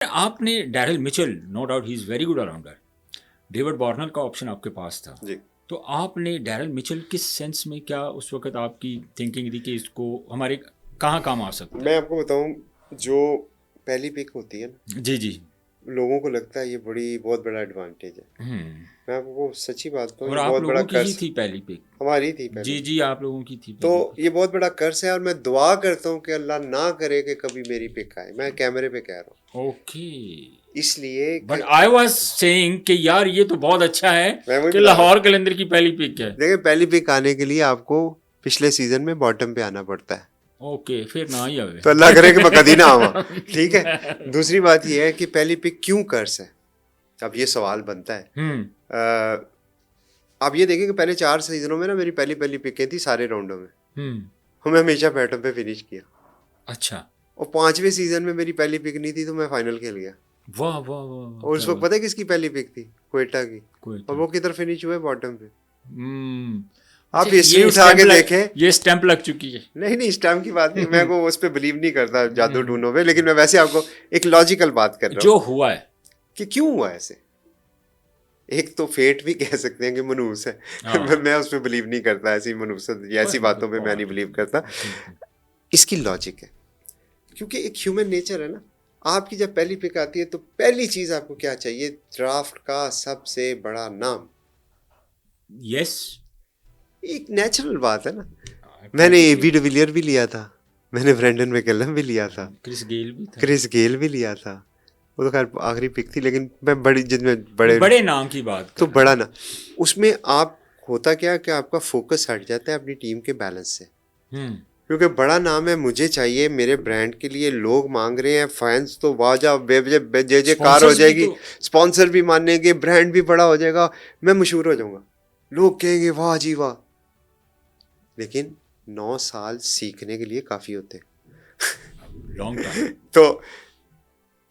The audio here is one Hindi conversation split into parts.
आपने Daryl Mitchell, no doubt he is very good allrounder, David Warner का ऑप्शन आपके पास था, जी। तो आपने डैरिल मिचेल किस सेंस में, क्या उस वक्त आपकी थिंकिंग थी कि इसको हमारे कहाँ काम आ सकता मैं आपको बताऊं, जो पहली पिक होती है ना, है? जी जी। लोगों को लगता है ये बहुत बड़ा एडवांटेज है। हम्म। मैं आपको सच्ची बात बताऊं, और ये आप बहुत बड़ा लोगों की ही कर्ज थी पहली पिक? हमारी थी पहली। जी जी, आप लोगों की थी तो पहली पिक। ये बहुत बड़ा कर्ज है और मैं दुआ करता हूं कि अल्लाह ना करे कि कभी मेरी पिक आए। मैं कैमरे पे कह रहा हूँ ओके। इसलिए बट कि आई वाज सेइंग कि यार ये तो बहुत अच्छा है मैं वही कि बता रहा हूँ। लाहौर कलंदर की पहली पिक है। देखिए, पहली पिक आने के लिए आपको पिछले सीजन में बॉटम पे आना पड़ता है, ओके, फिर ना ही आवे। तो अल्लाह करे कि मैं कभी ना आवा। ठीक है। दूसरी बात ये है कि पहली पिक क्यों कर्ज है, अब ये सवाल बनता है। हम्म आप ये देखें कि पहले 4 सीजनों में ना मेरी पहली पहली पिकें थी सारे राउंडों में, हम्म। मैं हमेशा बैटम पे फिनिश किया। अच्छा। और 5वें सीजन में मेरी पहली पिक नहीं थी तो मैं फाइनल खेल गया। वाह वाह वाह वाह, और क्या उस वक्त बात। पता है किसकी पहली पिक थी? क्वेटा की। कोई और था। वो किधर फिनिश हुए? बॉटम पे। हम्म। आप अच्छा, हिस्ट्री उठा के देखें। ये स्टैंप लग चुकी है। नहीं नहीं, इस टाइम की बात नहीं, मैं को उस पर बिलीव नहीं करता जादू हम्म, टूनों पे, लेकिन मैं वैसे आपको एक लॉजिकल बात कर रहा जो हूँ हुआ है। कि क्यों हुआ ऐसे। एक तो फेट भी कह सकते हैं कि मनूस है। हाँ, मैं उस पर बिलीव नहीं करता, ऐसी मनूसत या ऐसी वो तो बातों पे मैं नहीं बहुत बिलीव करता। बिल्कुल। इसकी लॉजिक है, क्योंकि एक ह्यूमन नेचर है ना। आपकी जब पहली पिक आती है तो पहली चीज आपको क्या चाहिए? ड्राफ्ट का सबसे बड़ा नाम। यस। एक नेचुरल बात है ना। मैंने एब्सोल्युटली। एबी डिविलियर भी लिया था, मैंने ब्रेंडन मैकलम भी लिया था, क्रिस गेल भी था। क्रिस गेल भी लिया था। वो तो खैर आखिरी पिक थी, लेकिन मैं बड़ी जिनमें बड़े बड़े नाम की बात तो कर रहा बड़ा हूँ। ना, उसमें आप होता क्या कि आपका फोकस हट जाता है अपनी टीम के बैलेंस से। हम्म। क्योंकि बड़ा नाम है, मुझे चाहिए मेरे ब्रांड के लिए, लोग मांग रहे हैं, फैंस तो वाजा जय जयकार हो स्पॉन्सर्स भी जाएगी, तो। स्पॉन्सर भी मानेंगे, ब्रांड भी बड़ा हो जाएगा, मैं मशहूर हो जाऊंगा, लोग कहेंगे वाह जी वाह। लेकिन 9 साल सीखने के लिए काफी होते लॉन्ग टाइम। हैं। तो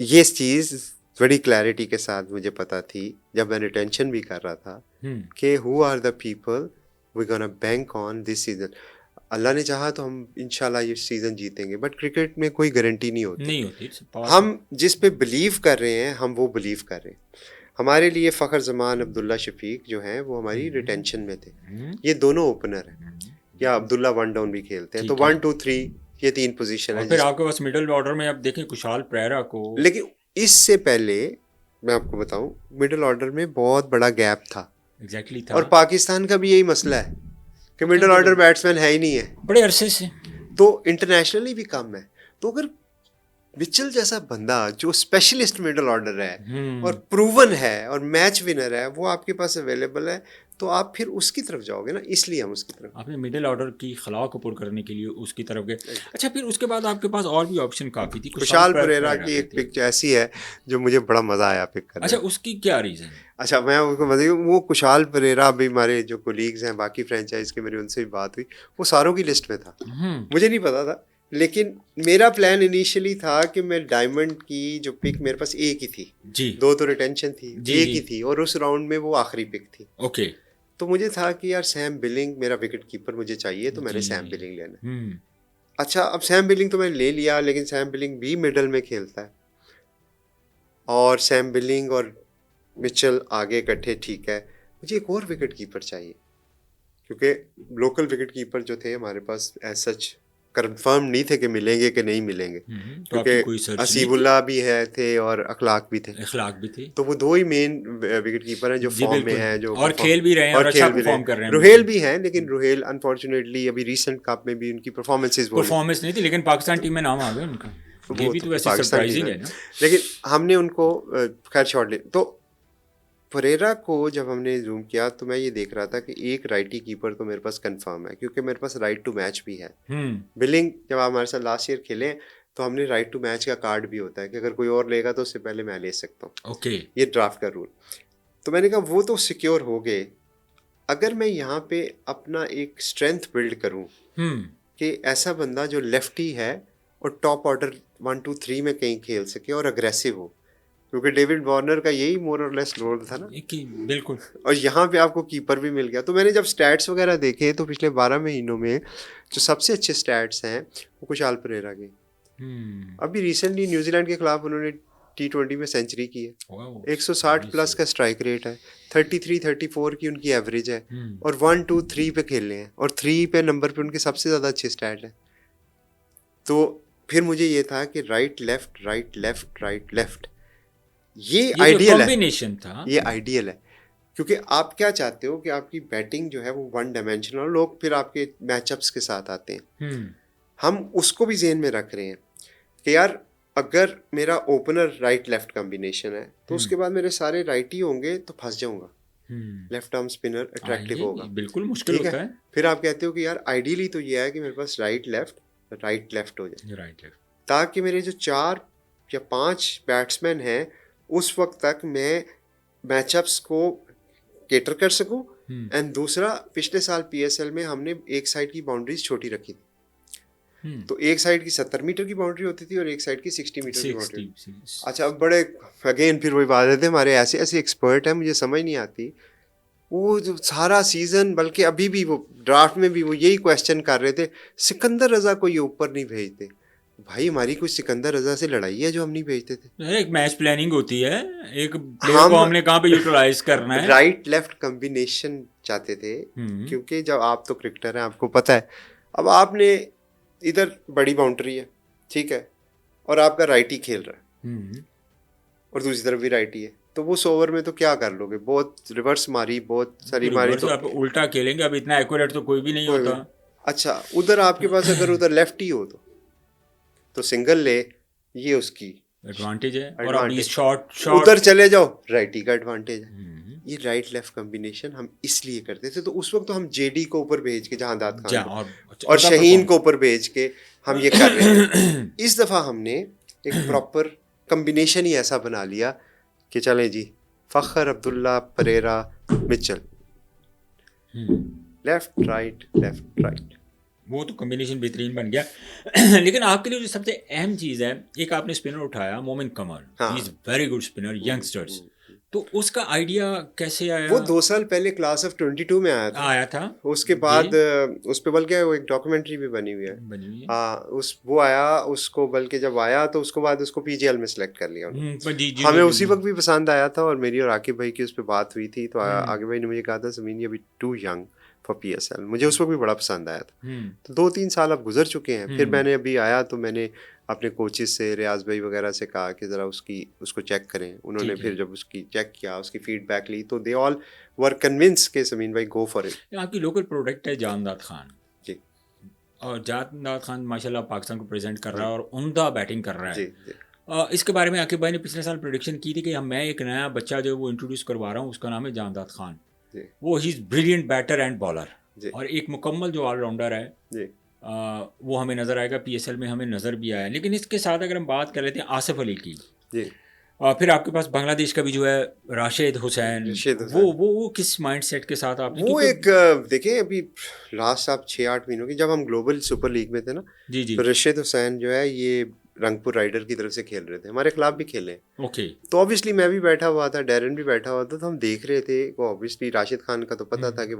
ये चीज बड़ी क्लैरिटी के साथ मुझे पता थी जब मैं रिटेंशन भी कर रहा था हम्म। कि who are the people we gonna bank on this season. Allah ने चाहा तो हम इंशाल्लाह ये सीज़न जीतेंगे, बट क्रिकेट में कोई गारंटी नहीं होती। नहीं होती, पास है। हम जिस पे बिलीव कर रहे हैं हम वो बिलीव कर रहे हैं। हमारे लिए फ़खर जमान, अब्दुल्ला शफीक जो हैं वो हमारी रिटेंशन में थे। हम्म, ये दोनों ओपनर हैं, या अब्दुल्ला वन डाउन भी खेलते हैं, तो ठीक है। 1 2 3 ये 3 पोजीशन और है फिर जिस। आपके पास मिडिल ऑर्डर में अब देखें कुशाल प्रेरा को। लेकिन इससे पहले मैं आपको बताऊं, मिडिल ऑर्डर में बहुत बड़ा गैप था। एग्जैक्टली था। और पाकिस्तान का भी यही मसला है कि क्या मिडिल बड़े ऑर्डर बैट्समैन है ही नहीं है, बड़े अरसे से। तो इंटरनेशनली भी कम है। तो अगर मिचेल जैसा बंदा जो स्पेशलिस्ट मिडल ऑर्डर है और हम्म। प्रूवन है और मैच विनर है, वो आपके पास अवेलेबल है, तो आप फिर उसकी तरफ जाओगे ना, इसलिए हम उसकी तरफ। आपने मिडिल ऑर्डर की खला को पुर करने के लिए उसकी तरफ गए। अच्छा, फिर उसके बाद आपके पास और भी ऑप्शन काफ़ी थी, कुशाल खुशाल परेरा प्रेरा की पे एक थे। पिक ऐसी है जो मुझे बड़ा मजा आया पिक करने अच्छा, में। उसकी क्या रीज़न? अच्छा, मैं उसको बताइए, वो खुशाल परेरा, अभी हमारे जो कोलीग्स हैं बाकी फ्रेंचाइज के, मेरी उनसे भी बात हुई, वो सारों की लिस्ट में था। हम्म। मुझे नहीं पता था, लेकिन मेरा प्लान इनिशियली था कि मैं डायमंड की जो पिक, मेरे पास एक ही थी, जी 2 तो रिटेंशन थी, जी एक जी। ही थी, और उस राउंड में वो आखिरी पिक थी। ओके। तो मुझे था कि यार सैम बिलिंग मेरा विकेट कीपर मुझे चाहिए, तो मैंने जी। सैम बिलिंग लेना है। हम्म। अच्छा, अब सैम बिलिंग तो मैंने ले लिया, लेकिन सैम बिलिंग भी मिडल में खेलता है, और सैम बिलिंग और मिचेल आगे इकट्ठे, ठीक है, मुझे एक और विकेट कीपर चाहिए, क्योंकि लोकल विकेट कीपर जो थे हमारे पास एज सच कंफर्म नहीं थे कि मिलेंगे कि नहीं मिलेंगे, तो क्योंकि आपकी कोई सर्च नहीं थी? असीबुल्ला भी है थे और अखलाक भी थे। इखलाक भी थे। तो वो 2 ही मेन विकेट कीपर हैं जो जी फॉर्म में बिल्कुल। हैं, जो और परफॉर्म खेल भी रहे हैं और और अच्छा खेल भी रहे परफॉर्म हैं। कर रहे हैं रुहेल बिल्कुल। भी हैं, लेकिन रुहेल अनफॉर्चुनेटली अभी रीसेंट कप में भी उनकी परफॉर्मेंसेज वो नहीं, परफॉर्मेंस नहीं थी, लेकिन पाकिस्तान टीम में नाम आ गया उनका। ये वो भी तो तो फिर वैसे पाकिस्तान टीम सरप्राइजिंग है। है ना। लेकिन हमने उनको खैर शॉट ले, तो परेरा को जब हमने जूम किया तो मैं ये देख रहा था कि एक राइटी कीपर तो मेरे पास कंफर्म है, क्योंकि मेरे पास राइट टू मैच भी है। हम्म। बिलिंग जब आप हमारे साथ लास्ट ईयर खेले, तो हमने राइट टू मैच का कार्ड भी होता है कि अगर कोई और लेगा तो उससे पहले मैं ले सकता हूँ, ओके। ये ड्राफ्ट का रूल। तो मैंने कहा वो तो सिक्योर हो गए, अगर मैं यहाँ पे अपना एक स्ट्रेंथ बिल्ड करूँ हम्म। कि ऐसा बंदा जो लेफ्टी है और टॉप ऑर्डर 1 2 3 में कहीं खेल सके और अग्रेसिव हो, क्योंकि डेविड वार्नर का यही मोर और लेस रोल था ना, कि बिल्कुल। और यहाँ पे आपको कीपर भी मिल गया। तो मैंने जब स्टैट्स वगैरह देखे तो पिछले 12 महीनों में जो सबसे अच्छे स्टैट्स हैं वो खुशाल परेरा के। हम्म। अभी रिसेंटली न्यूजीलैंड के खिलाफ उन्होंने T20 में सेंचुरी की है, Wow, 160 प्लस का स्ट्राइक रेट है, 33-34 की उनकी एवरेज है, और 1, 2, 3 पे खेल रहे हैं, और 3 पे नंबर पे उनके सबसे ज़्यादा अच्छे स्टैट है। तो फिर मुझे ये था कि right left right left right left, ये आइडियल है, कॉम्बिनेशन था। ये आइडियल है, क्योंकि आप क्या चाहते हो कि आपकी बैटिंग जो है वो वन डायमेंशनल, लोग फिर आपके मैचअप्स के साथ आते हैं। हम उसको भी जेहन में रख रहे हैं कि यार अगर मेरा ओपनर राइट लेफ्ट कॉम्बिनेशन है तो उसके बाद मेरे सारे राइट ही होंगे तो फंस जाऊंगा, लेफ्ट आर्म स्पिनर अट्रैक्टिव होगा, बिल्कुल मुश्किल ठीक होता है। है। फिर आप कहते हो कि यार आइडियली तो ये है कि मेरे पास राइट लेफ्ट हो जाए, राइट लेफ्ट, ताकि मेरे जो 4 या 5 बैट्समैन हैं उस वक्त तक मैं मैचअप्स को केटर कर सकूं। एंड दूसरा, पिछले साल PSL में हमने एक साइड की बाउंड्रीज छोटी रखी थी, तो एक साइड की 70 मीटर की बाउंड्री होती थी और एक साइड की 60 मीटर की बाउंड्री। अच्छा, अब बड़े अगेन फिर वही बात है, हमारे ऐसे ऐसे एक्सपर्ट हैं, मुझे समझ नहीं आती, वो जो सारा सीजन, बल्कि अभी भी वो ड्राफ्ट में भी वो यही क्वेश्चन कर रहे थे, सिकंदर रजा को ये ऊपर नहीं भेजते। भाई हमारी कुछ सिकंदर रजा से लड़ाई है जो हम नहीं भेजते थे? एक मैच प्लानिंग होती है, एक प्लेयर को हमने कहाँ पे यूटिलाइज करना है। राइट लेफ्ट कॉम्बिनेशन चाहते थे, क्योंकि जब आप तो क्रिकेटर हैं, आपको पता है, अब आपने इधर बड़ी बाउंड्री है, ठीक है, और आपका राइटी खेल रहा है और दूसरी तरफ भी राइटी है, तो वो 100 ओवर में तो क्या कर लोगे? बहुत रिवर्स मारी, बहुत सारी मारी, तो आप उल्टा खेलेंगे, अब इतना एक्यूरेट तो कोई भी नहीं होता। अच्छा, उधर आपके पास अगर उधर लेफ्ट ही हो तो सिंगल ले, ये उसकी एडवांटेज है, और अभी शॉर्ट उधर चले जाओ, राइटी का एडवांटेज है। ये राइट लेफ्ट कॉम्बिनेशन हम इसलिए करते थे, तो उस वक्त तो हम JD को ऊपर भेज के, जहां दाद खान और शहीन को ऊपर भेज के हम ये कर रहे हैं। इस दफा हमने एक प्रॉपर कॉम्बिनेशन ही ऐसा बना लिया कि चले जी, Fakhar, Abdullah, Perera, Mitchell, left right, वो तो कॉम्बिनेशन बेहतरीन बन गया। लेकिन आपके लिए जो सबसे अहम चीज़ है, एक आपने स्पिनर उठाया, Momin Qamar, he is very good spinner, youngsters, तो उसका आइडिया कैसे आया? वो 2 साल पहले क्लास ऑफ 22 में आया था। उसके बाद उस पे बल्कि वो एक डॉक्यूमेंट्री भी बनी हुई है। हाँ, वो आया, उसको बल्कि जब आया तो उसको बाद उसको PGL में सिलेक्ट कर लिया उन्होंने। हमें उसी वक्त भी पसंद आया था, और मेरी और आकिब भाई की उस पर बात हुई थी, तो आकिब भाई ने मुझे कहा था, समीन ये अभी टू यंग फॉर PSL। मुझे उस वक्त भी बड़ा पसंद आया था। तो 2-3 साल अब गुजर चुके हैं। फिर मैंने अभी आया तो मैंने अपने कोचेस से, रियाज भाई वगैरह से कहा कि ज़रा उसको चेक करें। उन्होंने फिर जब उसकी चेक किया, उसकी फीडबैक ली, तो दे ऑल वर कन्विंस के समीन भाई गो फॉर इट। आपकी लोकल प्रोडक्ट है जानदाद खान जी, और जानदाद खान माशाल्लाह पाकिस्तान को प्रेजेंट कर रहा है और उम्दा बैटिंग कर रहा है। जी। इसके बारे में आकिब भाई ने पिछले साल प्रेडिक्शन की थी कि मैं एक नया बच्चा जो वो इंट्रोड्यूस करवा रहा हूँ, उसका नाम है जानदाद खान। वो he is brilliant batter and bowler, और एक मुकम्मल जो ऑलराउंडर है जी। वो हमें नज़र आएगा। PSL में हमें नज़र भी आया। लेकिन इसके साथ अगर हम बात कर लेते हैं आसिफ अली की, जी, फिर आपके पास बांग्लादेश का भी जो है राशिद हुसैन, वो किस माइंडसेट के साथ आपने? वो एक देखें, अभी लास्ट आप 6-8 महीनों की, जब हम ग्लोबल सुपर लीग में थे ना, जी, तो राशिद हुसैन जो है ये रंगपुर राइडर की तरफ से खेल रहे थे, हमारे खिलाफ भी खेले। ओके। तो ऑब्वियसली मैं भी बैठा हुआ था, डैरन भी बैठा हुआ था, तो हम देख रहे थे। ऑब्वियसली राशिद खान का तो पता था कि